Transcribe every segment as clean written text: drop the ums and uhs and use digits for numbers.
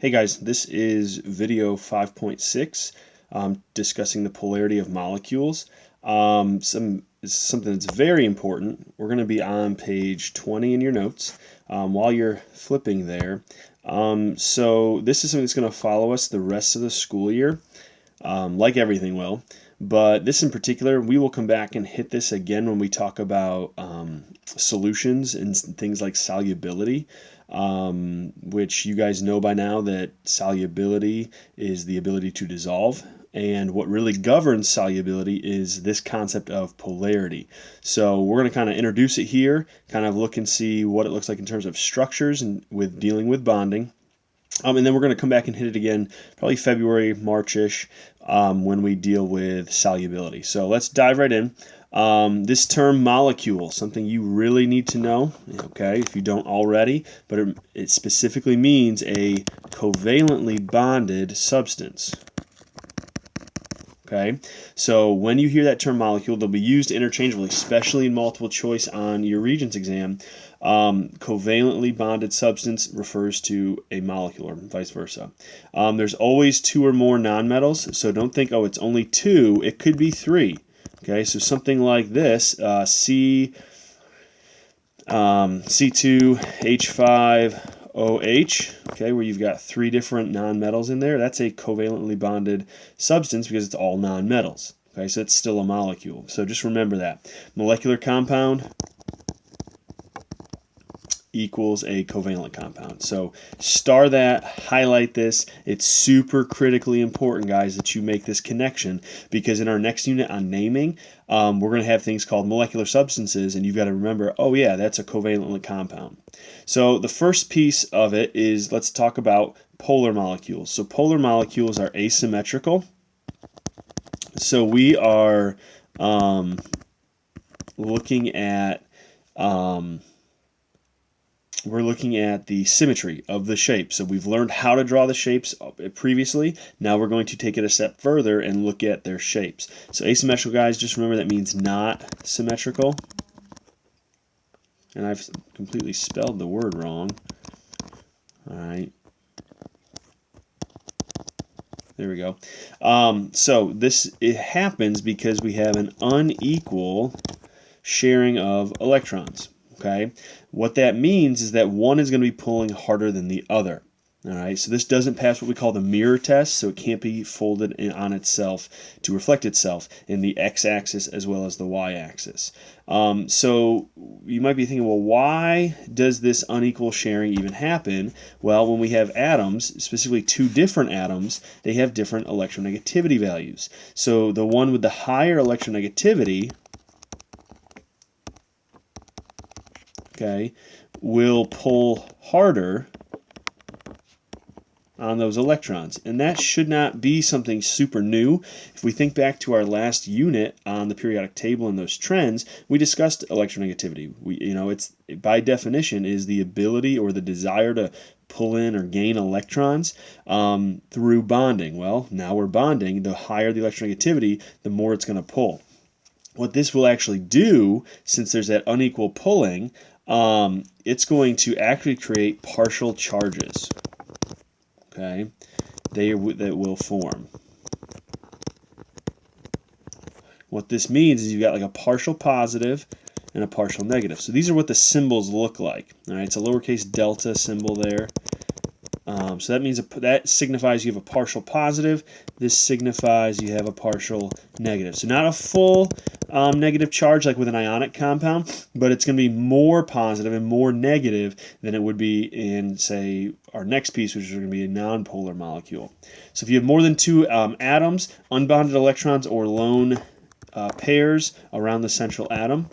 Hey guys, this is video 5.6 discussing the polarity of molecules. Something that's very important. We're going to be on page 20 in your notes while you're flipping there. So this is something that's going to follow us the rest of the school year, like everything will. But this in particular, we will come back and hit this again when we talk about solutions and things like solubility, which you guys know by now that solubility is the ability to dissolve. And what really governs solubility is this concept of polarity. So we're going to kind of introduce it here, kind of look and see what it looks like in terms of structures and with dealing with bonding. And then we're going to come back and hit it again, probably February, March-ish, when we deal with solubility. So let's dive right in. This term molecule, something you really need to know, okay, if you don't already, but it specifically means a covalently bonded substance. Okay, so when you hear that term molecule, they'll be used interchangeably, especially in multiple choice on your Regents exam. Covalently bonded substance refers to a molecule, or vice versa. There's always two or more nonmetals, so don't think, oh, it's only two. It could be three. Okay, so something like this, C2H5OH, okay, where you've got three different nonmetals in there. That's a covalently bonded substance because it's all nonmetals. Okay, so it's still a molecule. So just remember that. Molecular compound equals a covalent compound. So star that, highlight this. It's super critically important, guys, that you make this connection, because in our next unit on naming, we're going to have things called molecular substances, and you've got to remember, oh yeah, that's a covalent compound. So the first piece of it is, let's talk about polar molecules. So polar molecules are asymmetrical. So we are looking at we're looking at the symmetry of the shape. So we've learned how to draw the shapes previously. Now we're going to take it a step further and look at their shapes. So asymmetrical, guys, just remember that means not symmetrical. And I've completely spelled the word wrong. All right. There we go. So it happens because we have an unequal sharing of electrons. Okay, what that means is that one is going to be pulling harder than the other. All right, so this doesn't pass what we call the mirror test, so it can't be folded on itself to reflect itself in the x-axis as well as the y-axis. So you might be thinking, well, why does this unequal sharing even happen? Well, when we have atoms, specifically two different atoms, they have different electronegativity values. So the one with the higher electronegativity, okay, will pull harder on those electrons. And that should not be something super new. If we think back to our last unit on the periodic table and those trends, we discussed electronegativity. It's by definition is the ability or the desire to pull in or gain electrons through bonding. Well, now we're bonding. The higher the electronegativity, the more it's going to pull. What this will actually do, since there's that unequal pulling, it's going to actually create partial charges. Okay, that will form. What this means is you've got like a partial positive and a partial negative. So these are what the symbols look like. All right, it's a lowercase delta symbol there. So that means that signifies you have a partial positive. This signifies you have a partial negative. So not a full negative charge like with an ionic compound, but it's going to be more positive and more negative than it would be in, say, our next piece, which is going to be a nonpolar molecule. So if you have more than two atoms, unbonded electrons, or lone pairs around the central atom,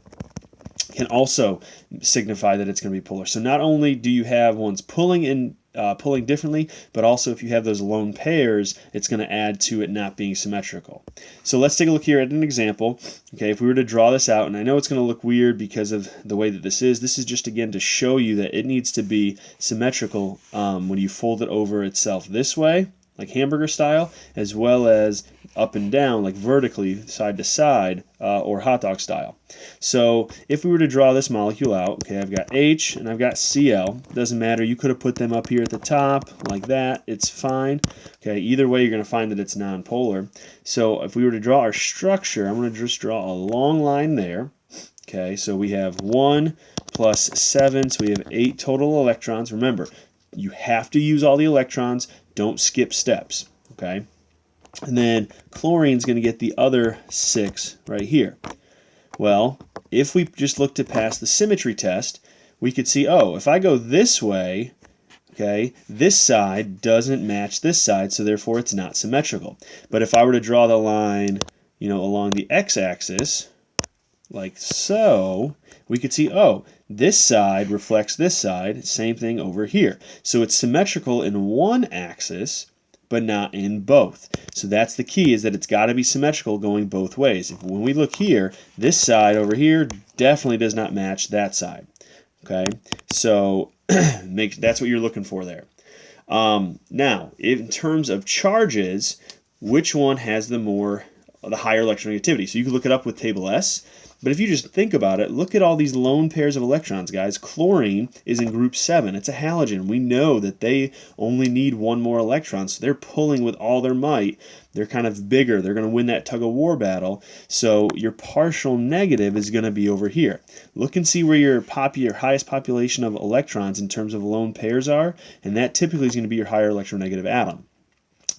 can also signify that it's going to be polar. So not only do you have ones pulling differently, but also if you have those lone pairs, it's going to add to it not being symmetrical. So let's take a look here at an example. Okay, if we were to draw this out, and I know it's going to look weird because of the way that this is just again to show you that it needs to be symmetrical when you fold it over itself this way, like hamburger style, as well as up and down, like vertically, side to side, or hot dog style. So if we were to draw this molecule out, okay, I've got H and I've got Cl. Doesn't matter. You could have put them up here at the top like that. It's fine. Okay, either way, you're going to find that it's nonpolar. So if we were to draw our structure, I'm going to just draw a long line there. Okay, so we have 1 plus 7, so we have 8 total electrons. Remember, you have to use all the electrons. Don't skip steps. Okay. And then chlorine is going to get the other 6 right here. Well, if we just look to pass the symmetry test, we could see, oh, if I go this way, okay, this side doesn't match this side, so therefore it's not symmetrical. But if I were to draw the line, along the x-axis, like so, we could see, oh, this side reflects this side, same thing over here. So it's symmetrical in one axis, but not in both. So that's the key, is that it's got to be symmetrical going both ways. When we look here, this side over here definitely does not match that side. Okay, so that's what you're looking for there. Now, in terms of charges, which one has the higher electronegativity? So you can look it up with table S. But if you just think about it, look at all these lone pairs of electrons, guys. Chlorine is in group 7. It's a halogen. We know that they only need one more electron, so they're pulling with all their might. They're kind of bigger. They're going to win that tug-of-war battle. So your partial negative is going to be over here. Look and see where your highest population of electrons in terms of lone pairs are, and that typically is going to be your higher electronegative atom.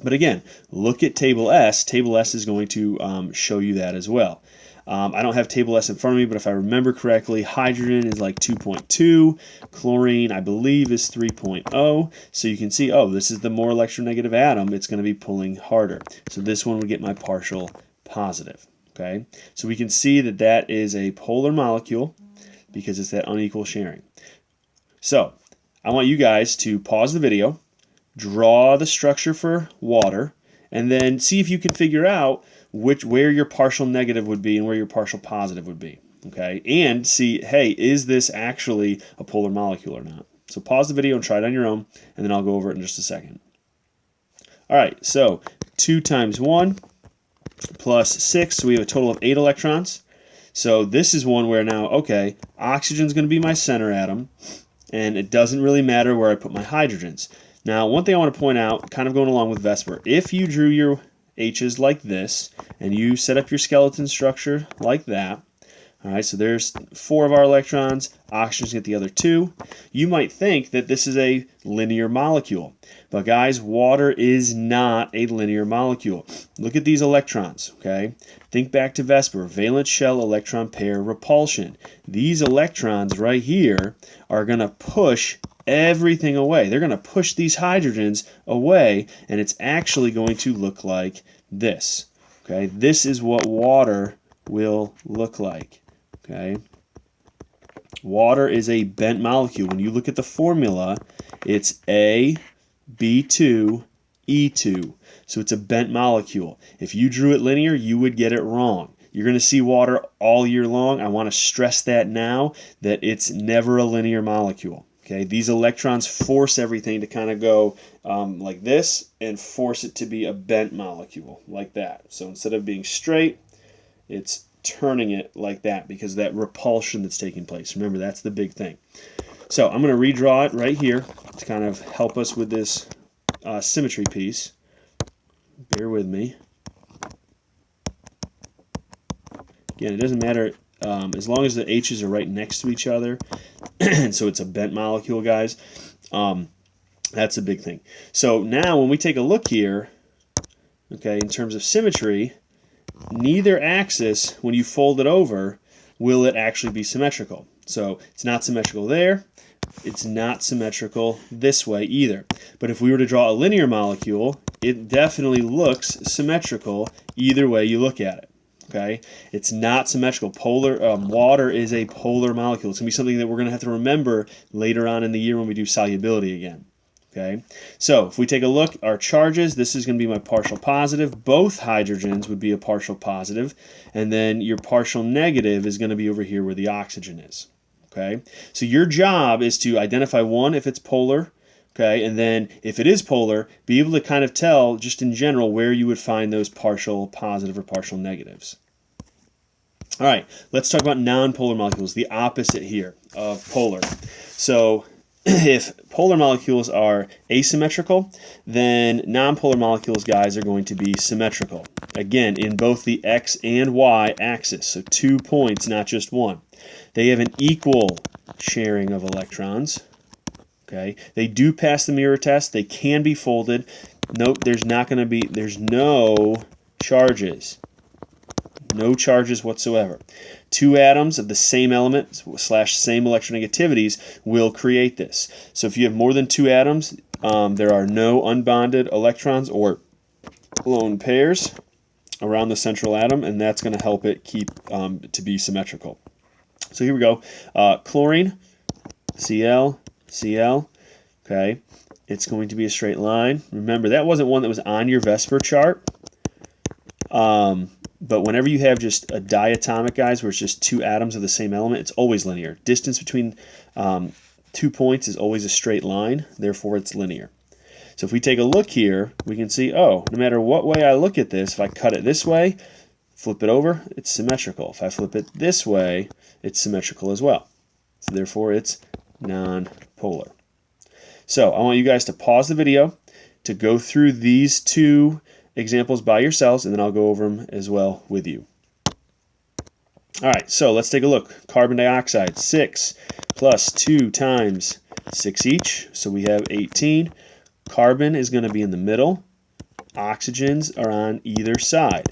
But again, look at table S. Table S is going to show you that as well. I don't have table S in front of me, but if I remember correctly, hydrogen is like 2.2, chlorine, I believe, is 3.0. So you can see, oh, this is the more electronegative atom. It's going to be pulling harder. So this one would get my partial positive. Okay, so we can see that that is a polar molecule because it's that unequal sharing. So I want you guys to pause the video, draw the structure for water, and then see if you can figure out where your partial negative would be and where your partial positive would be. Okay, and see, hey, is this actually a polar molecule or not? So pause the video and try it on your own, and then I'll go over it in just a second. All right, so 2 times 1 plus 6, so we have a total of 8 electrons. So this is one where now, okay, oxygen is going to be my center atom, and it doesn't really matter where I put my hydrogens. Now, one thing I want to point out, kind of going along with Vesper, if you drew your H's like this, and you set up your skeleton structure like that, all right, so there's 4 of our electrons, oxygens get the other 2. You might think that this is a linear molecule. But guys, water is not a linear molecule. Look at these electrons, okay? Think back to Vesper, valence shell electron pair repulsion. These electrons right here are going to push everything away. They're going to push these hydrogens away, and it's actually going to look like this. Okay, this is what water will look like. Okay, water is a bent molecule. When you look at the formula, it's A, B2, E2. So it's a bent molecule. If you drew it linear, you would get it wrong. You're going to see water all year long. I want to stress that now, that it's never a linear molecule. Okay, these electrons force everything to kind of go like this and force it to be a bent molecule like that. So instead of being straight, it's turning it like that because of that repulsion that's taking place. Remember, that's the big thing. So I'm going to redraw it right here to kind of help us with this symmetry piece. Bear with me. Again, it doesn't matter as long as the H's are right next to each other, and so it's a bent molecule, guys. That's a big thing. So now when we take a look here, okay, in terms of symmetry, neither axis, when you fold it over, will it actually be symmetrical. So it's not symmetrical there. It's not symmetrical this way either. But if we were to draw a linear molecule, it definitely looks symmetrical either way you look at it. Okay, it's not symmetrical. Water is a polar molecule. It's going to be something that we're going to have to remember later on in the year when we do solubility again. Okay, so if we take a look, our charges, this is going to be my partial positive. Both hydrogens would be a partial positive, and then your partial negative is going to be over here where the oxygen is. Okay, so your job is to identify one if it's polar, Okay, and then if it is polar, be able to kind of tell just in general where you would find those partial positive or partial negatives. All right, let's talk about nonpolar molecules, the opposite here of polar. So if polar molecules are asymmetrical, then nonpolar molecules, guys, are going to be symmetrical. Again, in both the x and y axis, so 2 points, not just one. They have an equal sharing of electrons. Okay, they do pass the mirror test. They can be folded. Note there's no charges. No charges whatsoever. Two atoms of the same element / same electronegativities will create this. So if you have more than two atoms, there are no unbonded electrons or lone pairs around the central atom, and that's going to help it keep to be symmetrical. So here we go. Chlorine, Cl, Cl. Okay, it's going to be a straight line. Remember, that wasn't one that was on your Vesper chart. But whenever you have just a diatomic, guys, where it's just two atoms of the same element, it's always linear. Distance between 2 points is always a straight line, therefore it's linear. So if we take a look here, we can see, oh, no matter what way I look at this, if I cut it this way, flip it over, it's symmetrical. If I flip it this way, it's symmetrical as well. So therefore it's non-polar. So I want you guys to pause the video to go through these two examples by yourselves, and then I'll go over them as well with you. All right, so let's take a look. Carbon dioxide, 6 plus 2 times 6 each, so we have 18. Carbon is going to be in the middle. Oxygens are on either side.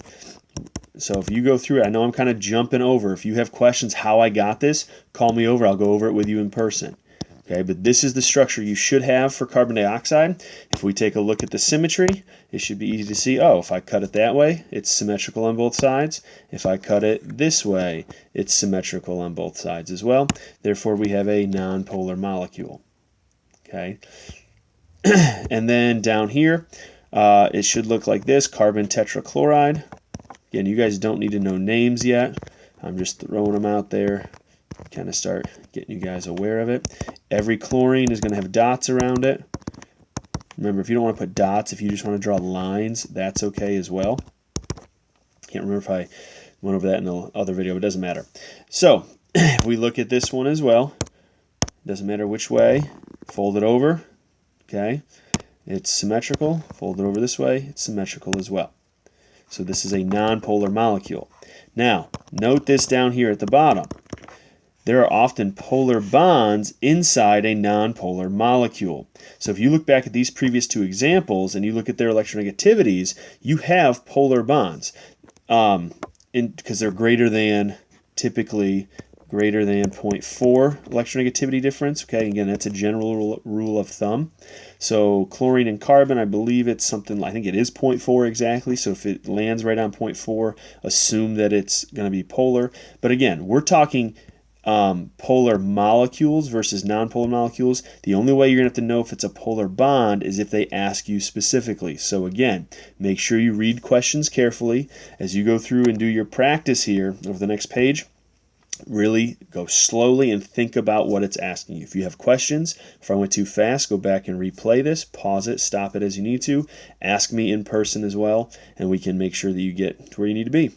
So if you go through it, I know I'm kind of jumping over. If you have questions how I got this, call me over. I'll go over it with you in person. Okay, but this is the structure you should have for carbon dioxide. If we take a look at the symmetry, it should be easy to see, oh, if I cut it that way, it's symmetrical on both sides. If I cut it this way, it's symmetrical on both sides as well. Therefore, we have a nonpolar molecule. Okay, and then down here, it should look like this, carbon tetrachloride. Again, you guys don't need to know names yet. I'm just throwing them out there, kind of start getting you guys aware of it. Every chlorine is going to have dots around it. Remember, if you don't want to put dots, if you just want to draw lines, that's okay as well. Can't remember if I went over that in the other video, but it doesn't matter. So, if we look at this one as well, doesn't matter which way, fold it over, okay? It's symmetrical. Fold it over this way, it's symmetrical as well. So this is a nonpolar molecule. Now, note this down here at the bottom. There are often polar bonds inside a nonpolar molecule. So if you look back at these previous two examples and you look at their electronegativities, you have polar bonds because they're typically greater than 0.4 electronegativity difference. Okay, again, that's a general rule of thumb. So chlorine and carbon, I believe it's something, I think it is 0.4 exactly. So if it lands right on 0.4, assume that it's going to be polar. But again, we're talking polar molecules versus nonpolar molecules. The only way you're going to have to know if it's a polar bond is if they ask you specifically. So again, make sure you read questions carefully as you go through and do your practice here over the next page. Really go slowly and think about what it's asking you. If you have questions, if I went too fast, go back and replay this, pause it, stop it as you need to, ask me in person as well, and we can make sure that you get to where you need to be.